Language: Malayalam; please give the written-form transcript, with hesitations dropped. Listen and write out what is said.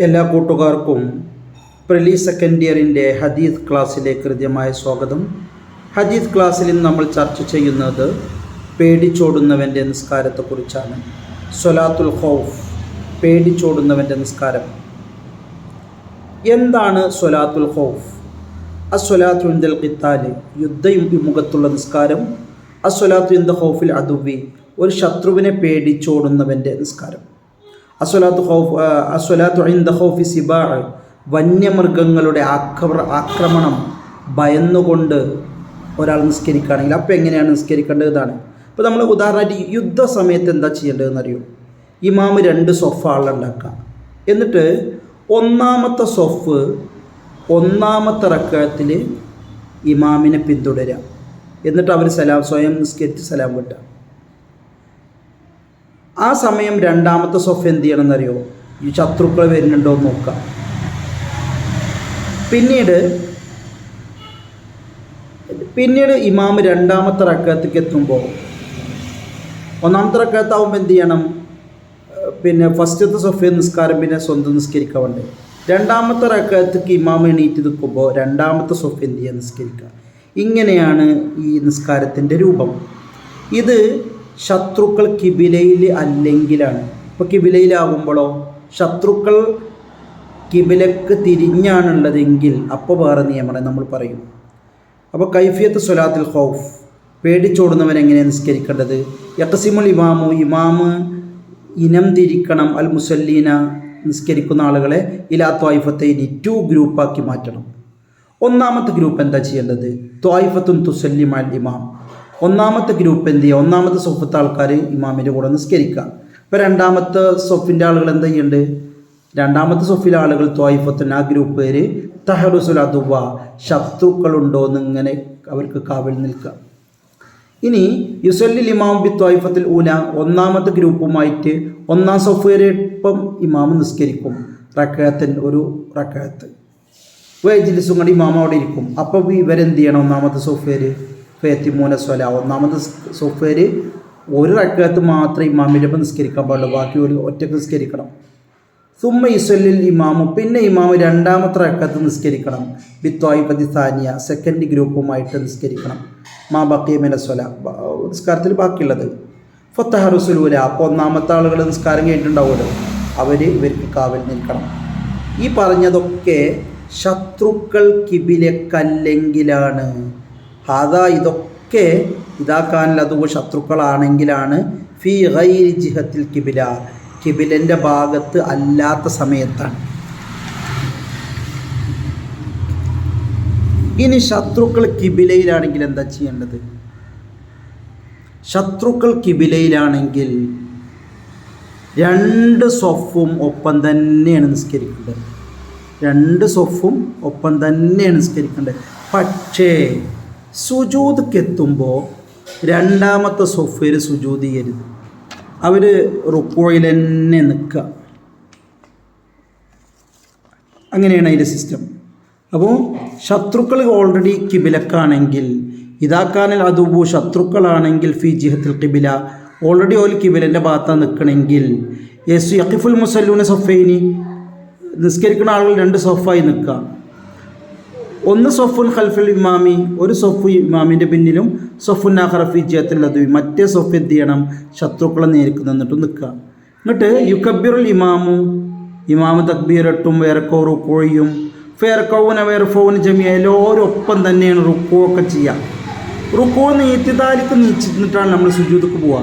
എല്ലാ കൂട്ടുകാർക്കും പ്രിലി സെക്കൻഡ് ഇയറിൻ്റെ ഹദീസ് ക്ലാസ്സിലേക്ക് ഹൃദ്യമായ സ്വാഗതം. ഹദീസ് ക്ലാസ്സിൽ ഇന്ന് നമ്മൾ ചർച്ച ചെയ്യുന്നത് പേടിച്ചോടുന്നവൻ്റെ നിസ്കാരത്തെക്കുറിച്ചാണ്. സ്വലാത്തുൽ ഖൗഫ്, പേടിച്ചോടുന്നവൻ്റെ നിസ്കാരം. എന്താണ് സ്വലാത്തുൽ ഖൗഫ്? അസ്വലാത്തു ഇൻദൽ ഖിത്താൽ, യുദ്ധമുഖത്തുള്ള നിസ്കാരം. അസ്വലാത്തു ഇൻദ ഖൗഫിൽ അദുവി, ഒരു ശത്രുവിനെ പേടിച്ചോടുന്നവൻ്റെ നിസ്കാരം. അസ്വലാത്തു ഇൻദ ഖൗഫി സിബാ, വന്യമൃഗങ്ങളുടെ ആക്രമണം ഭയന്നുകൊണ്ട് ഒരാൾ നിസ്കരിക്കുകയാണെങ്കിൽ അപ്പോൾ എങ്ങനെയാണ് നിസ്കരിക്കേണ്ടത്? ഇതാണ്. ഇപ്പോൾ നമ്മൾ ഉദാഹരണമായിട്ട് യുദ്ധസമയത്ത് എന്താ ചെയ്യേണ്ടതെന്നറിയോ? ഇമാമ് 2 സൊഫ് ആളുണ്ടാക്കുക. എന്നിട്ട് ഒന്നാമത്തെ സൊഫ് ഒന്നാമത്തെ റക്അത്തിൽ ഇമാമിനെ പിന്തുടരുക. എന്നിട്ട് അവർ സ്വയം നിസ്കരിച്ച് സലാം വിട്ടുക. ആ സമയം രണ്ടാമത്തെ സൊഫ് എന്ത് ചെയ്യണമെന്നറിയോ? ഈ ശത്രുക്കൾ വരുന്നുണ്ടോ എന്ന് നോക്കുക. പിന്നീട് ഇമാം രണ്ടാമത്തെ റക്അത്തേക്ക് എത്തുമ്പോൾ, ഒന്നാമത്തെ റക്അത്താവുമ്പോൾ എന്ത് ചെയ്യണം? ഫസ്റ്റത്തെ സൊഫ് നിസ്കാരം സ്വന്തം നിസ്കരിക്കാൻ വേണ്ടി. രണ്ടാമത്തെ റക്അത്തേക്ക് ഇമാം എണീറ്റ് നിൽക്കുമ്പോൾ രണ്ടാമത്തെ സൊഫ് എന്ത് ചെയ്യുക? നിസ്കരിക്കുക. ഇങ്ങനെയാണ് ഈ നിസ്കാരത്തിൻ്റെ രൂപം. ഇത് ശത്രുക്കൾ കിബിലയിൽ അല്ലെങ്കിലാണ്. ഇപ്പോൾ കിബിലയിലാകുമ്പോഴോ ശത്രുക്കൾ കിബിലക്ക് തിരിഞ്ഞാണുള്ളതെങ്കിൽ അപ്പോൾ വേറെ നിയമമാണ് നമ്മൾ പറയും. അപ്പോൾ കൈഫിയത്ത് സ്വലാത്തുൽ ഖൗഫ്, പേടിച്ചോടുന്നവൻ എങ്ങനെയാണ് നിസ്കരിക്കേണ്ടത്? യഖ്സിമുൽ ഇമാമ് ഇനം തിരിക്കണം അൽ മുസല്ലീന, നിസ്കരിക്കുന്ന ആളുകളെ ഇലാ ത്വായിഫത്തൈനി, 2 ഗ്രൂപ്പാക്കി മാറ്റണം. ഒന്നാമത്തെ ഗ്രൂപ്പ് എന്താ ചെയ്യേണ്ടത്? ത്വായിഫത്തുൻ തുസല്ലിമ അൽ ഇമാം. ഒന്നാമത്തെ ഗ്രൂപ്പ് എന്ത് ചെയ്യുക? ഒന്നാമത്തെ സൊഫത്തെ ആൾക്കാർ ഇമാമിൻ്റെ കൂടെ നിസ്കരിക്കുക. ഇപ്പോൾ രണ്ടാമത്തെ സൊഫിൻ്റെ ആളുകൾ എന്താ ചെയ്യേണ്ടത്? രണ്ടാമത്തെ സൊഫിലെ ആളുകൾ ത്വായിഫത്തുൻ, ആ ഗ്രൂപ്പ് പേര് തഹറുസുൽ അദുവ, ശത്രുക്കളുണ്ടോ എന്നിങ്ങനെ അവർക്ക് കാവൽ നിൽക്കുക. ഇനി യുസല്ലിൽ ഇമാം ബി ത്വായിഫത്തുൽ ഊല, ഒന്നാമത്തെ ഗ്രൂപ്പുമായിട്ട് ഒന്നാം സൊഫ് വരെ ഇപ്പം ഇമാം നിസ്കരിക്കും. ഒരു റക്അത്ത് വൈജിലിസും കൂടി ഇമാം അവിടെ ഇരിക്കും. അപ്പോൾ ഇവരെന്ത് ചെയ്യണം? ഒന്നാമത്തെ സൊഫേര് ഫേത്തിമൂന സ്വല, ഒന്നാമത്തെ സൊഫേര് ഒരു റക്അത്ത് മാത്രമേ ഇമാമിൻ്റെ ഒപ്പം നിസ്കരിക്കാൻ പാടുള്ളൂ, ബാക്കി ഒരു ഒറ്റക്ക് നിസ്കരിക്കണം. സുമ്മ യുസല്ലിൽ ഇമാമു, പിന്നെ ഇമാമ് രണ്ടാമത്തെ റക്അത്ത് നിസ്കരിക്കണം. ബിത്വായിഫത്തി സാനിയ, സെക്കൻഡ് ഗ്രൂപ്പുമായിട്ട് നിസ്കരിക്കണം. മാ ബഖിയ സ്വല, നിസ്കാരത്തിൽ ബാക്കിയുള്ളത്. ഫത്തഹറുസുലൂല, അപ്പോൾ ഒന്നാമത്തെ ആളുകൾ നിസ്കാരം കഴിഞ്ഞിട്ടുണ്ടാവുമല്ലോ, ഇവർക്ക് കാവൽ നിൽക്കണം. ഈ പറഞ്ഞതൊക്കെ ശത്രുക്കൾ കിബിലക്കല്ലെങ്കിലാണ്. ഇതൊക്കെ ഇതാക്കാനത് ശത്രുക്കളാണെങ്കിലാണ്. ഫി ഗൈരി ജിഹത്തിൽ കിബില, കിബിലൻ്റെ ഭാഗത്ത് അല്ലാത്ത സമയത്താണ്. ഇനി ശത്രുക്കൾ കിബിലയിലാണെങ്കിൽ എന്താ ചെയ്യേണ്ടത്? ശത്രുക്കൾ കിബിലയിലാണെങ്കിൽ 2 സൊഫും ഒപ്പം തന്നെയാണ് നിസ്കരിക്കേണ്ടത്. 2 സൊഫും ഒപ്പം തന്നെയാണ് നിസ്കരിക്കേണ്ടത്. പക്ഷേ സുജൂദ് എത്തുമ്പോൾ രണ്ടാമത്തെ സൊഫയിൽ സുജൂദ് ചെയ്യരുത്. അവർ റുക്കോയിൽ തന്നെ നിൽക്കുക. അങ്ങനെയാണ് അതിൻ്റെ സിസ്റ്റം. അപ്പോൾ ശത്രുക്കൾ ഓൾറെഡി കിബിലക്കാണെങ്കിൽ, ഇതാക്കാനിൽ അതുബു, ശത്രുക്കളാണെങ്കിൽ ഫി ജിഹത്തിൽ കിബില, ഓൾറെഡി ഓൽ കിബിലൻ്റെ ഭാഗത്താണ് നിൽക്കണമെങ്കിൽ യഖിഫുൽ മുസല്ലൂന സൊഫൈനി, നിസ്കരിക്കുന്ന ആളുകൾ 2 സൊഫായി നിൽക്കുക. ഒന്ന് സൊഫുൻ ഖൽഫുൽ ഇമാമി, ഒരു സൊഫ് ഇമാമിൻ്റെ പിന്നിലും, സൊഫുൻ ആഖറ ഫി ജിഹത്തിൽ അദുവി, മറ്റേ സൊഫ് എന്ത് ചെയ്യണം? ശത്രുക്കളെ നേരിക്ക് നിന്നിട്ട് നിൽക്കുക. എന്നിട്ട് യുക്കബ്ബിറുൽ ഇമാമ് തക്ബീറിട്ടും വേറക്കോ റുക്കോയും ഫേർക്കൗന വേർഫോന് ജമിയ, എല്ലാവരും ഒപ്പം തന്നെയാണ് റുക്കോ ഒക്കെ ചെയ്യുക. റുക്കോ നീത്തിതാലിക്ക് നീച്ചിട്ടാണ് നമ്മൾ സുജൂദക്ക് പോവുക.